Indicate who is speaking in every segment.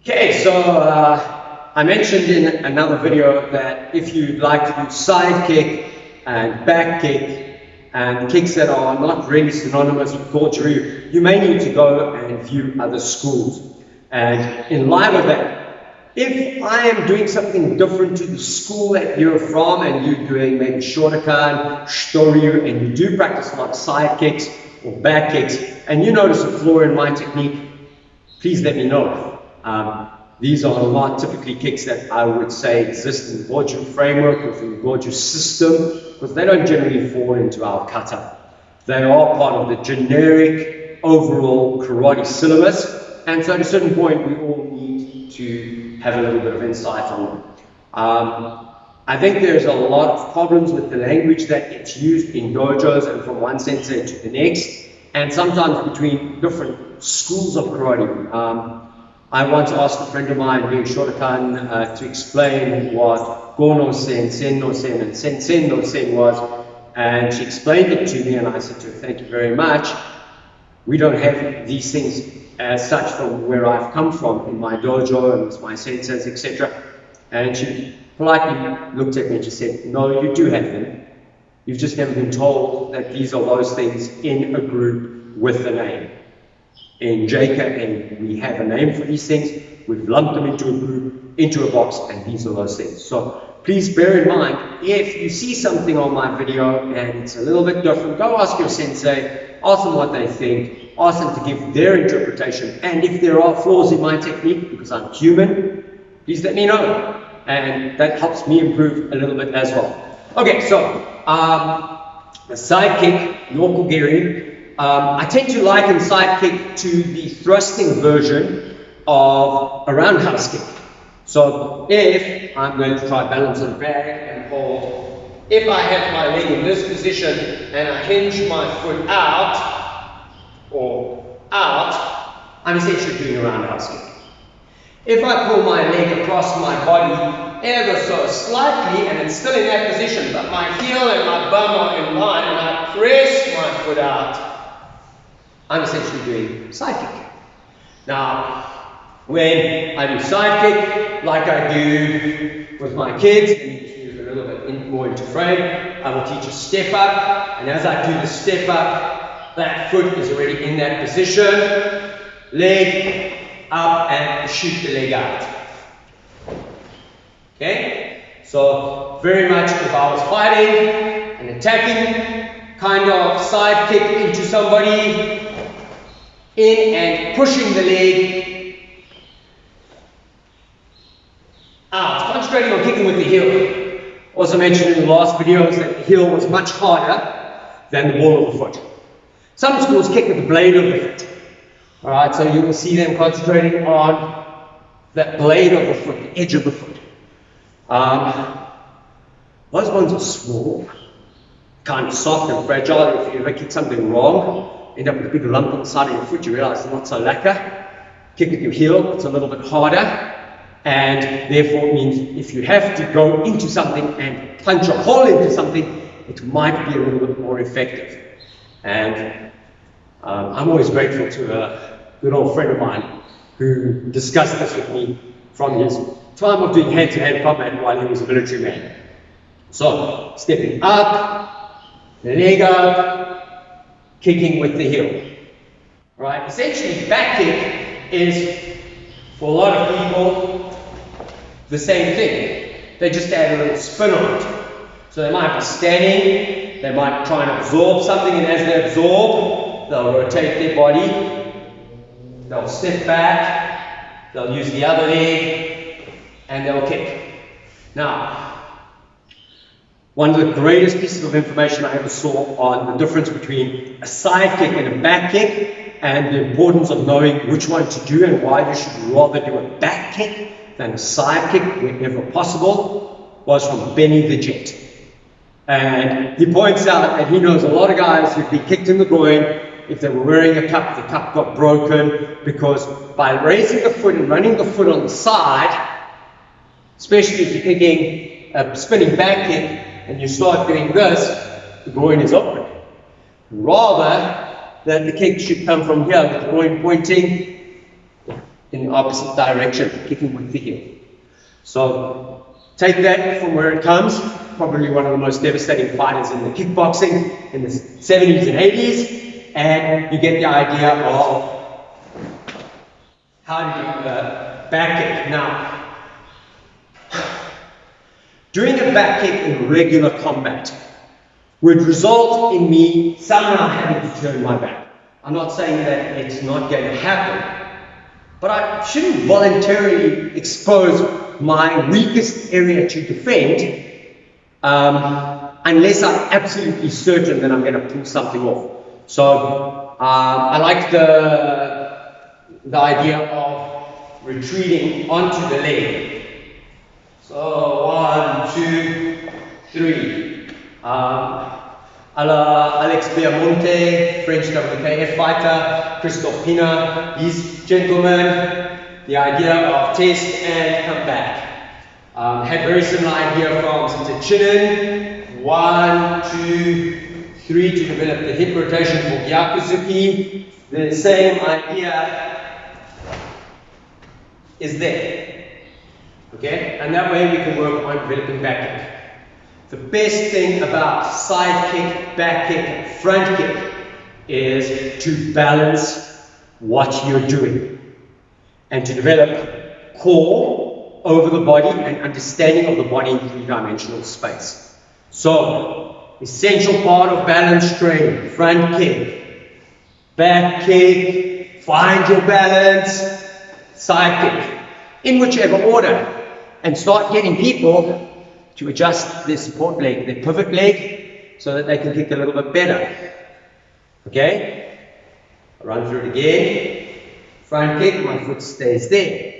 Speaker 1: Okay, so I mentioned in another video that if you'd like to do side kick and back kick and kicks that are not really synonymous with Goju Ryu, you may need to go and view other schools. And in light of that, if I am doing something different to the school that you're from and you're doing maybe Shotokan, Shitoryu, and you do practice a lot of side kicks or back kicks, and you notice a flaw in my technique, please let me know. These are not typically kicks that I would say exist in the Goju framework or in the Goju system, because they don't generally fall into our kata. They are part of the generic overall karate syllabus, and so at a certain point we all need to have a little bit of insight on them. I think there's a lot of problems with the language that gets used in dojos and from one sensei to the next, and sometimes between different schools of karate. I once asked a friend of mine doing Shotokan to explain what Go-no-sen, Sen-no-sen, and Sen-sen-no-sen was, and she explained it to me, and I said to her, thank you very much. We don't have these things as such from where I've come from in my dojo and with my senseis, etc. And she politely looked at me and she said, no, you do have them. You've just never been told that these are those things in a group with a name. In JK, we have a name for these things. We've lumped them into a group, into a box, and these are those things. So please bear in mind, if you see something on my video and it's a little bit different, go ask your sensei, ask them what they think, ask them to give their interpretation, and if there are flaws in my technique, because I'm human, please let me know, and that helps me improve a little bit as well. Okay, so the side kick, yoko geri. I tend to liken side kick to the thrusting version of a roundhouse kick. So if I'm going to try balance it back and hold, if I have my leg in this position and I hinge my foot out, or out, I'm essentially doing a roundhouse kick. If I pull my leg across my body ever so slightly and it's still in that position, but my heel and my bum are in line and I press my foot out, I'm essentially doing side kick. Now, when I do side kick, like I do with my kids, and you just move a little bit more into frame, I will teach a step up, and as I do the step up, that foot is already in that position, leg up, and shoot the leg out. Okay? So, very much if I was fighting and attacking, kind of side kick into somebody, in and pushing the leg out, concentrating on kicking with the heel. Also mentioned in the last videos that the heel was much harder than the ball of the foot. Some schools kick with the blade of the foot. Alright, so you will see them concentrating on that blade of the foot, the edge of the foot. Those ones are small, kind of soft and fragile. If you ever kick something wrong, end up with a big lump on the side of your foot, you realize it's not so lacquer. Kick with your heel, it's a little bit harder, and therefore means if you have to go into something and punch a hole into something, it might be a little bit more effective. And I'm always grateful to a good old friend of mine who discussed this with me from his time of doing hand-to-hand combat while he was a military man. So, stepping up, leg up, kicking with the heel. Right? Essentially, back kick is, for a lot of people, the same thing. They just add a little spin on it. So they might be standing, they might try and absorb something, and as they absorb, they'll rotate their body, they'll step back, they'll use the other leg, and they'll kick. Now, one of the greatest pieces of information I ever saw on the difference between a side kick and a back kick, and the importance of knowing which one to do and why you should rather do a back kick than a side kick whenever possible, was from Benny the Jet. And he points out that he knows a lot of guys who've been kicked in the groin. If they were wearing a cup, the cup got broken, because by raising the foot and running the foot on the side, especially if you're kicking a spinning back kick, and you start doing this, the groin is open. Rather than the kick should come from here with the groin pointing in the opposite direction, kicking with the heel. So take that from where it comes. Probably one of the most devastating fighters in the kickboxing in the 70s and 80s, and you get the idea of how to do a back kick. Now, doing a back kick in regular combat would result in me somehow having to turn my back. I'm not saying that it's not going to happen, but I shouldn't voluntarily expose my weakest area to defend unless I'm absolutely certain that I'm going to pull something off. So I like the idea of retreating onto the leg. So 1, 2, 3. A la Alex Beamonte, French WKF fighter, Christophe Pina, these gentlemen, the idea of test and come back. Had very similar idea from Chinen, 1, 2, 3 to develop the hip rotation for Gyakuzuki. The same idea is there. Okay, and that way we can work on developing back kick. The best thing about side kick, back kick, and front kick is to balance what you're doing and to develop core over the body and understanding of the body in three-dimensional space. So, essential part of balance training: front kick, back kick, find your balance, side kick, in whichever order, and start getting people to adjust their support leg, their pivot leg, so that they can kick a little bit better. Okay? I'll run through it again. Front kick, my foot stays there.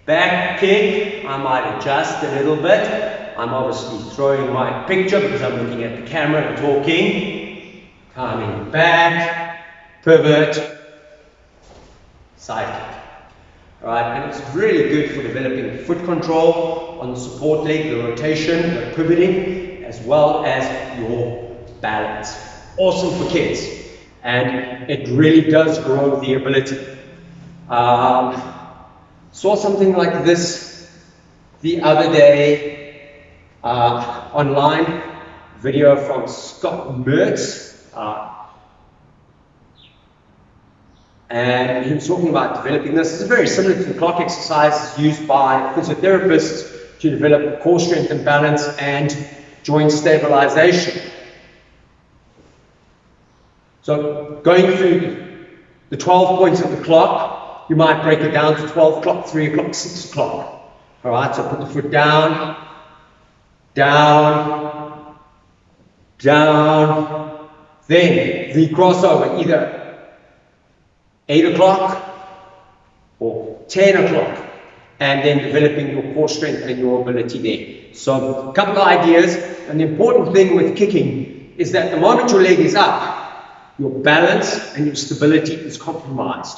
Speaker 1: Back kick, I might adjust a little bit. I'm obviously throwing my picture because I'm looking at the camera and talking. Coming back, pivot, side kick. Right, and it's really good for developing foot control on the support leg, the rotation, the pivoting, as well as your balance. Awesome for kids, and it really does grow the ability. Saw something like this the other day online, video from Scott Mertz. And he was talking about developing this. It's very similar to the clock exercises used by physiotherapists to develop core strength and balance and joint stabilization. So going through the 12 points of the clock, you might break it down to 12 o'clock, 3 o'clock, 6 o'clock. All right, so put the foot down, down, down. Then the crossover, either 8 o'clock or 10 o'clock, and then developing your core strength and your ability there. So a couple of ideas. And the important thing with kicking is that the moment your leg is up, your balance and your stability is compromised.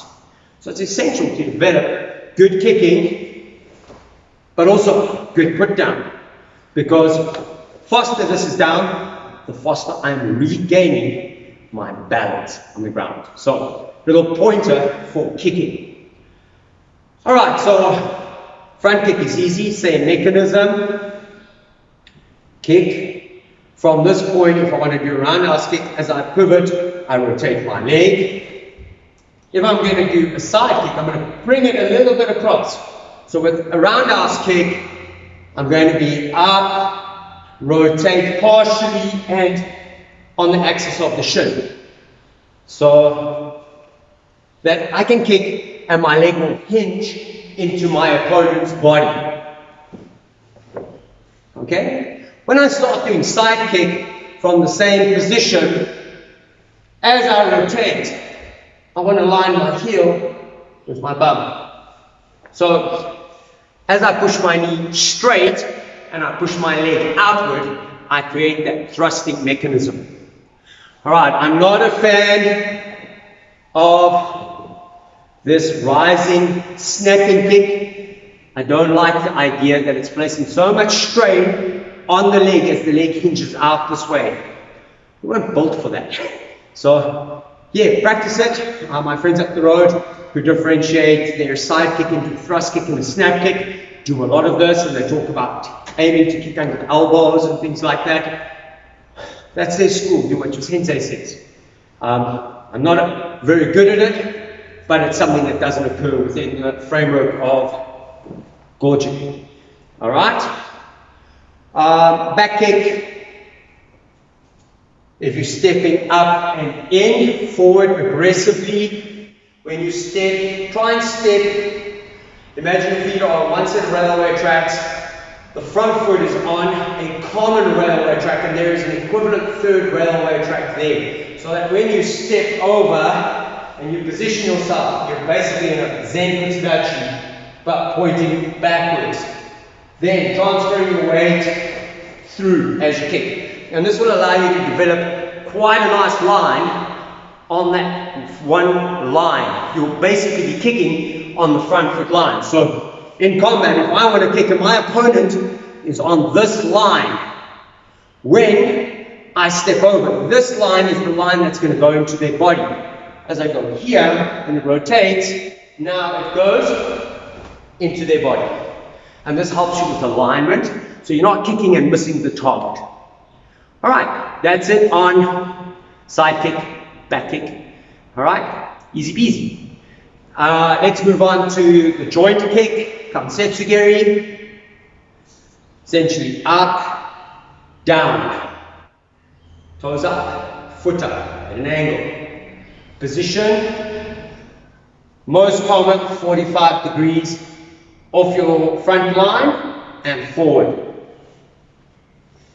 Speaker 1: So it's essential to develop good kicking, but also good put down, because faster this is down, the faster I'm regaining my balance on the ground. So little pointer for kicking. All right, so front kick is easy, same mechanism. Kick. From this point, if I want to do a roundhouse kick, as I pivot, I rotate my leg. If I'm going to do a side kick, I'm going to bring it a little bit across. So with a roundhouse kick, I'm going to be up, rotate partially, and on the axis of the shin. So that I can kick and my leg will hinge into my opponent's body. Okay? When I start doing side kick from the same position, as I rotate, I want to line my heel with my bum. So as I push my knee straight and I push my leg outward, I create that thrusting mechanism. Alright, I'm not a fan of this rising snapping kick. I don't like the idea that it's placing so much strain on the leg as the leg hinges out this way. We weren't built for that. So yeah, practice it. My friends up the road who differentiate their side kick into a thrust kick and a snap kick do a lot of this, and they talk about aiming to kick under the elbows and things like that. That's their school. Do what your sensei says. I'm not very good at it, but it's something that doesn't occur within the framework of Goju. All right? Back kick. If you're stepping up and in, forward aggressively, when you step, try and step. Imagine your feet are on one set of railway tracks. The front foot is on a common railway track, and there is an equivalent third railway track there. So that when you step over and you position yourself, you're basically in a Zen Kutsudachi, but pointing backwards. Then transferring your weight through as you kick. And this will allow you to develop quite a nice line on that one line. You'll basically be kicking on the front foot line. So in combat, if I want to kick and my opponent is on this line, when I step over, this line is the line that's going to go into their body. As I go here and it rotates, now it goes into their body. And this helps you with alignment, so you're not kicking and missing the target. All right, that's it on side kick, back kick. All right, easy peasy. Let's move on to the joint kick, kansetsu geri. Essentially up, down, toes up, foot up at an angle. Position, most common 45 degrees off your front line and forward.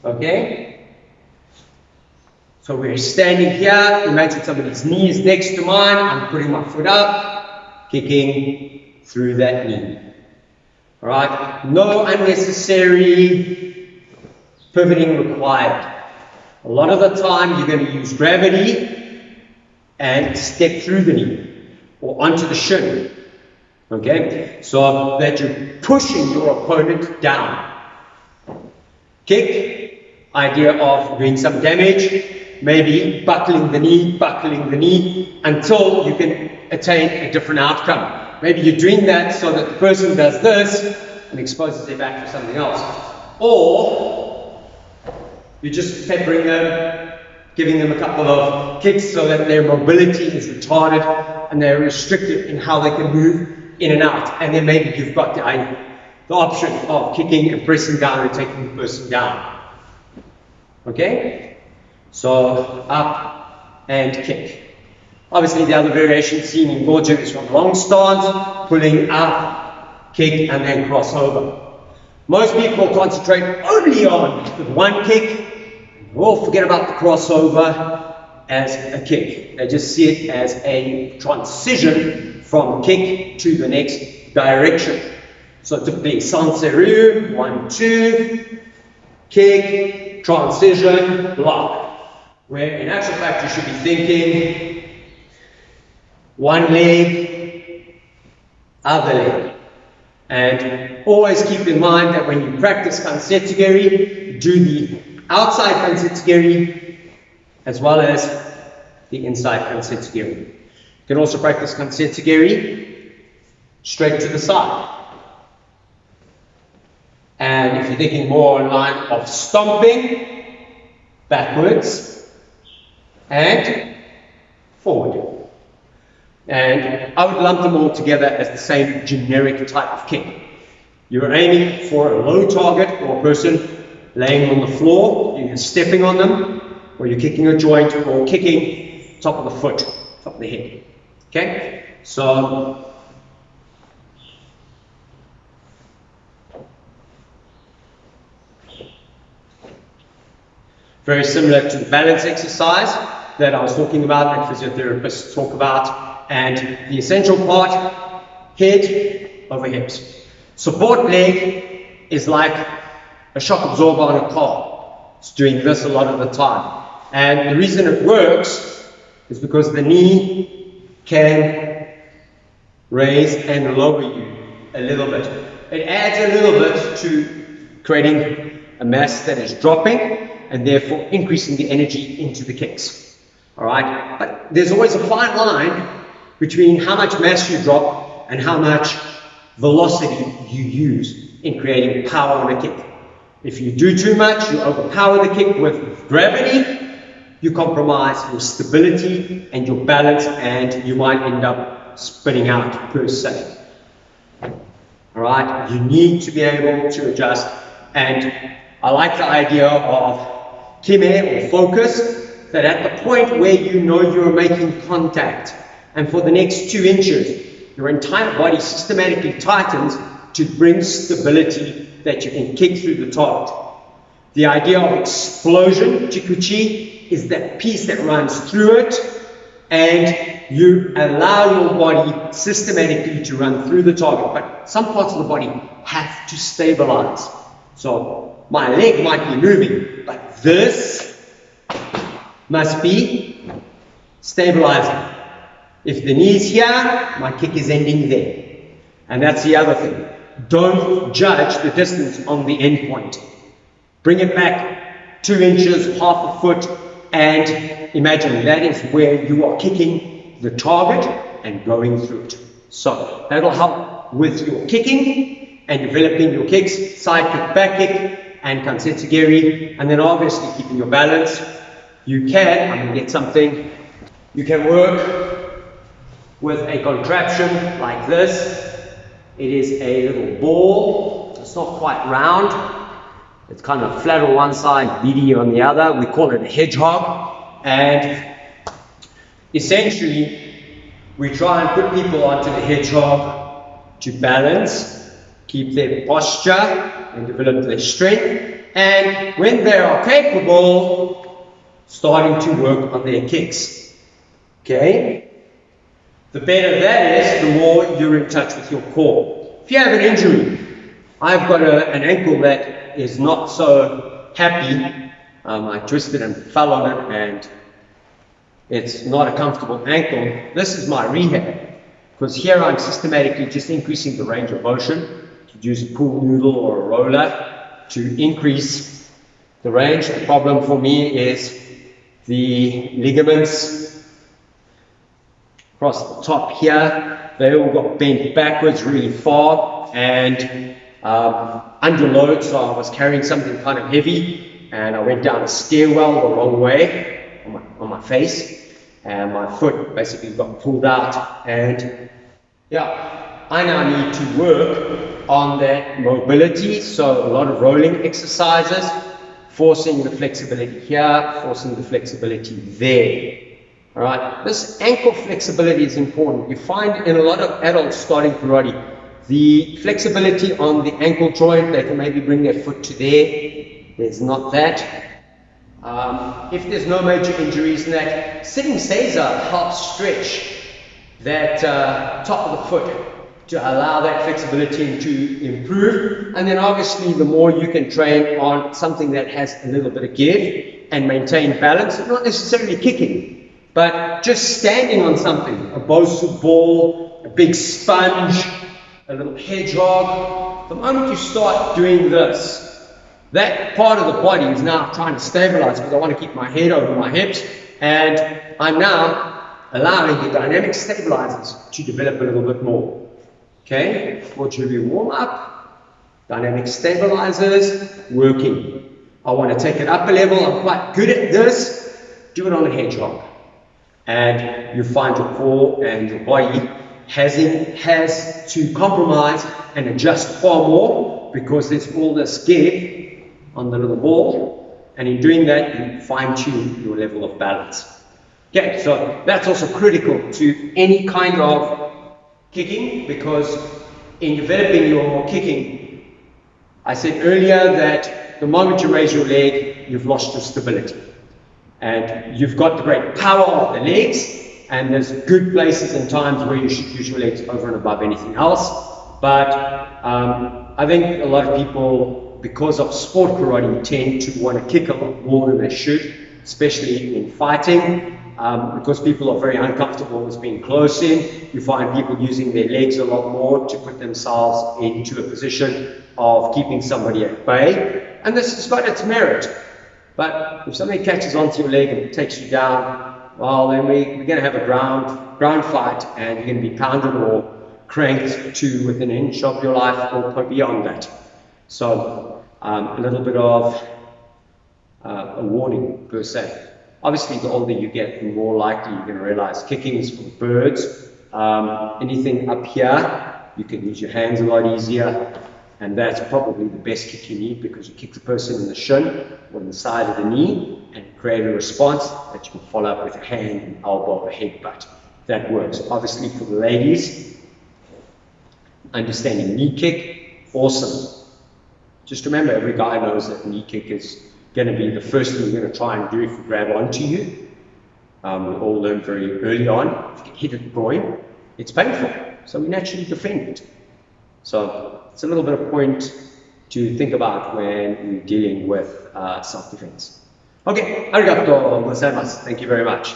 Speaker 1: Okay? So we're standing here, imagine somebody's knee is next to mine, I'm putting my foot up, kicking through that knee. Alright, no unnecessary pivoting required. A lot of the time you're going to use gravity and step through the knee or onto the shin. Okay, so that you're pushing your opponent down. Kick, idea of doing some damage. Maybe buckling the knee until you can attain a different outcome. Maybe you're doing that so that the person does this and exposes their back for something else. Or you're just peppering them, giving them a couple of kicks so that their mobility is retarded and they're restricted in how they can move in and out. And then maybe you've got the option of kicking and pressing down and taking the person down. Okay? So up and kick. Obviously the other variation seen in Goju is from long stance, pulling up, kick and then cross over. Most people concentrate only on the one kick, or forget about the crossover as a kick. They just see it as a transition from kick to the next direction. So typically sanseru, 1, 2, kick, transition, block. Where in actual fact you should be thinking one leg, other leg. And always keep in mind that when you practice kansetsu geri, do the outside kansetsu geri as well as the inside kansetsu geri. You can also practice kansetsu geri straight to the side. And if you're thinking more in line of stomping, backwards and forward. And I would lump them all together as the same generic type of kick. You're aiming for a low target or a person laying on the floor, you're stepping on them, or you're kicking a joint or kicking top of the foot, top of the head. Okay? So very similar to the balance exercise that I was talking about, that physiotherapists talk about. And the essential part, head over hips. Support leg is like a shock absorber on a car. It's doing this a lot of the time. And the reason it works is because the knee can raise and lower you a little bit. It adds a little bit to creating a mass that is dropping and therefore increasing the energy into the kicks. All right, but there's always a fine line between how much mass you drop and how much velocity you use in creating power on a kick. If you do too much, you overpower the kick with gravity, you compromise your stability and your balance, and you might end up spinning out per se. All right, you need to be able to adjust, and I like the idea of kime or focus, that at the point where you know you're making contact, and for the next 2 inches, your entire body systematically tightens to bring stability that you can kick through the target. The idea of explosion, chikuchi, is that piece that runs through it, and you allow your body systematically to run through the target, but some parts of the body have to stabilize. So my leg might be moving, but this must be stabilizing. If the knee's here, my kick is ending there. And that's the other thing. Don't judge the distance on the end point. Bring it back 2 inches, half a foot, and imagine that is where you are kicking the target and going through it. So that'll help with your kicking and developing your kicks, side kick, back kick, and kansetsu geri, and then obviously keeping your balance. You can, I'm going to get something, you can work with a contraption like this. It is a little ball. It's not quite round. It's kind of flat on one side, beady on the other. We call it a hedgehog. And essentially, we try and put people onto the hedgehog to balance, keep their posture, and develop their strength. And when they are capable, starting to work on their kicks. Okay? The better that is, the more you're in touch with your core. If you have an injury, I've got an ankle that is not so happy. I twisted and fell on it, and it's not a comfortable ankle. This is my rehab, because here I'm systematically just increasing the range of motion. You use a pool noodle or a roller to increase the range. The problem for me is the ligaments across the top here, they all got bent backwards really far, and under load, so I was carrying something kind of heavy, and I went down a stairwell the wrong way on my face, and my foot basically got pulled out, and yeah, I now need to work on that mobility, so a lot of rolling exercises, forcing the flexibility here, forcing the flexibility there. All right, this ankle flexibility is important. You find in a lot of adults starting karate, the flexibility on the ankle joint, they can maybe bring their foot to there. There's not that. If there's no major injuries in that, sitting seiza helps stretch that top of the foot to allow that flexibility to improve. And then obviously the more you can train on something that has a little bit of give and maintain balance, not necessarily kicking, but just standing on something, a bosu ball, a big sponge, a little hedgehog. The moment you start doing this, that part of the body is now trying to stabilize, because I want to keep my head over my hips, and I'm now allowing the dynamic stabilizers to develop a little bit more. Okay, Goju Ryu warm up, dynamic stabilizers, working. I want to take it up a level, I'm quite good at this, do it on a hedgehog. And you find your core and your body has to compromise and adjust far more, because there's all this give on the little ball, and in doing that you fine-tune your level of balance. Okay, so that's also critical to any kind of kicking, because in developing your kicking, I said earlier that the moment you raise your leg, you've lost your stability. And you've got the great power of the legs, and there's good places and times where you should use your legs over and above anything else. But I think a lot of people, because of sport karate, tend to want to kick a lot more than they should, especially in fighting. Because people are very uncomfortable with being close in, you find people using their legs a lot more to put themselves into a position of keeping somebody at bay. And this has got its merit. But if somebody catches onto your leg and takes you down, well, then we're going to have a ground fight, and you're going to be pounded or cranked to within an inch of your life or beyond that. So a little bit of a warning per se. Obviously, the older you get, the more likely you're going to realize kicking is for birds. Anything up here, you can use your hands a lot easier, and that's probably the best kick you need, because you kick the person in the shin or in the side of the knee and create a response that you can follow up with a hand, an elbow, or a headbutt. That works. Obviously, for the ladies, understanding knee kick, awesome. Just remember, every guy knows that knee kick is going to be the first thing you're going to try and do if you grab onto you. We all learn very early on, if you get hit at the groin, it's painful, so we naturally defend it. So it's a little bit of point to think about when we're dealing with self-defense. Okay, arigato gozaimasu. Thank you very much.